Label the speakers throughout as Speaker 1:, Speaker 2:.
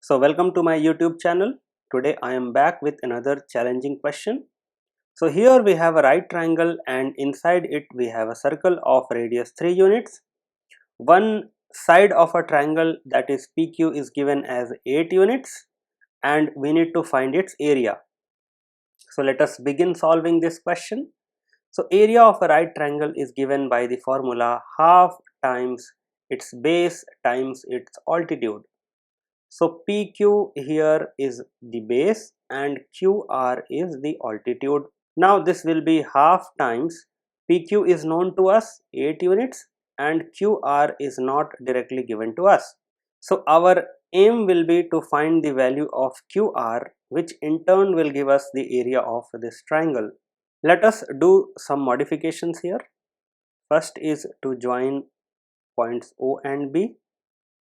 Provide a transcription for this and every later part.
Speaker 1: So welcome to my YouTube channel. Today I am back with another challenging question. So here we have a right triangle and inside it we have a circle of radius 3 units. One side of a triangle, that is PQ, is given as 8 units and we need to find its area. So let us begin solving this question. So area of a right triangle is given by the formula half times its base times its altitude. So PQ here is the base and QR is the altitude. Now this will be half times PQ is known to us 8 units and QR is not directly given to us. So our aim will be to find the value of QR, which in turn will give us the area of this triangle. Let us do some modifications here. First is to join points O and B.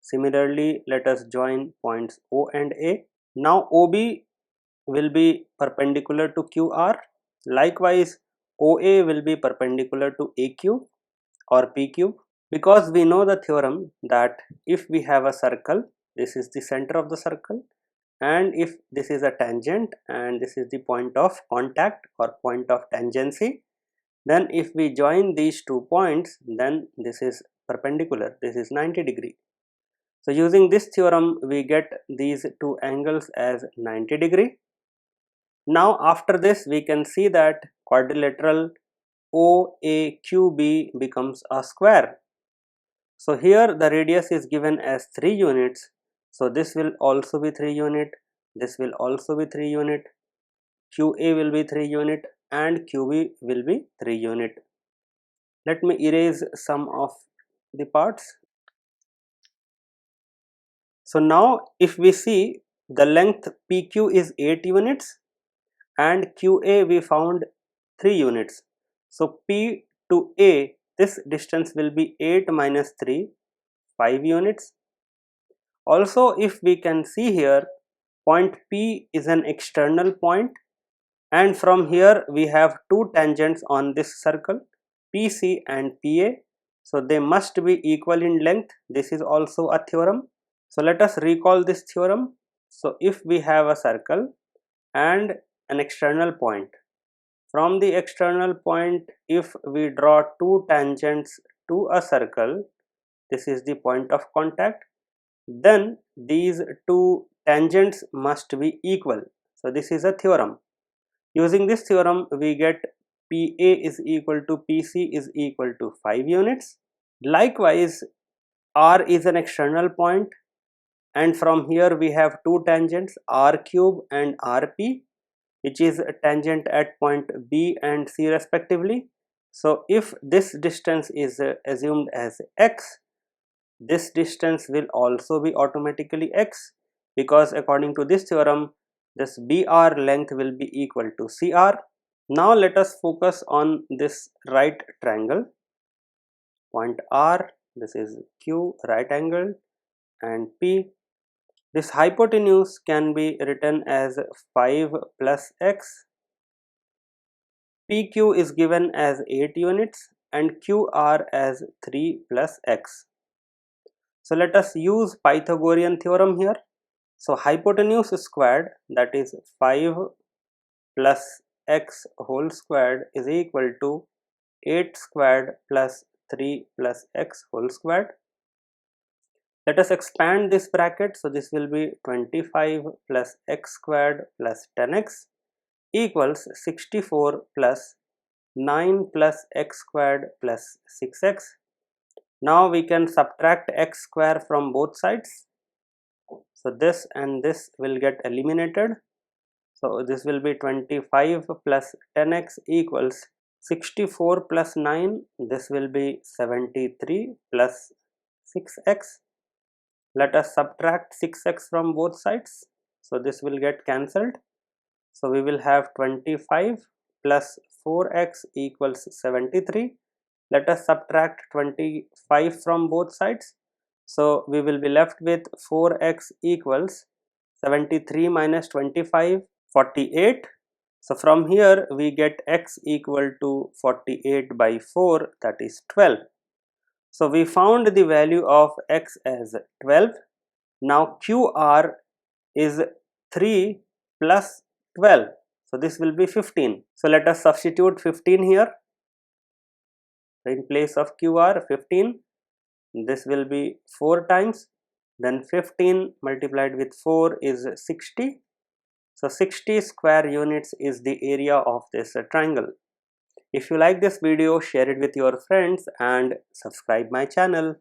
Speaker 1: Similarly, let us join points O and A. Now OB will be perpendicular to QR. Likewise, OA will be perpendicular to AQ or PQ, because we know the theorem that if we have a circle, this is the center of the circle, and if this is a tangent and this is the point of contact or point of tangency, then if we join these 2 points, then this is perpendicular, this is 90 degree. So using this theorem we get these 2 angles as 90 degree. Now after this we can see that quadrilateral OAQB becomes a square. So here the radius is given as 3 units. So this will also be 3 unit, this will also be 3 unit, QA will be 3 unit and QB will be 3 unit. Let me erase some of the parts. So now if we see, the length PQ is 8 units and QA we found 3 units. So P to A, this distance will be 8 minus 3, 5 units. Also if we can see here, point P is an external point and from here we have 2 tangents on this circle, PC and PA. So they must be equal in length. This is also a theorem. So let us recall this theorem. So if we have a circle and an external point, from the external point if we draw 2 tangents to a circle, this is the point of contact, then these 2 tangents must be equal. So this is a theorem. Using this theorem we get PA is equal to PC is equal to 5 units. Likewise, R is an external point and from here we have 2 tangents, R cube and RP, which is a tangent at point B and C respectively. So if this distance is assumed as x, this distance will also be automatically x, because according to this theorem this BR length will be equal to CR. Now let us focus on this right triangle. Point R, this is Q, right angle, and P. This hypotenuse can be written as 5 plus x. PQ is given as 8 units and QR as 3 plus x. So let us use Pythagorean theorem here. So hypotenuse squared, that is 5 plus x whole squared, is equal to 8 squared plus 3 plus x whole squared. Let us expand this bracket. So this will be 25 plus x squared plus 10x equals 64 plus 9 plus x squared plus 6x. Now we can subtract x square from both sides. So this and this will get eliminated. So this will be 25 plus 10x equals 64 plus 9. This will be 73 plus 6x. Let us subtract 6x from both sides. So this will get cancelled. So we will have 25 plus 4x equals 73. Let us subtract 25 from both sides. So we will be left with 4x equals 73 minus 25, 48. So from here we get x equal to 48 by 4, that is 12. So we found the value of x as 12. Now QR is 3 plus 12. So this will be 15. So let us substitute 15 here. In place of QR, 15. This will be 4 times. Then 15 multiplied with 4 is 60. So 60 square units is the area of this triangle. If you like this video, share it with your friends and subscribe my channel.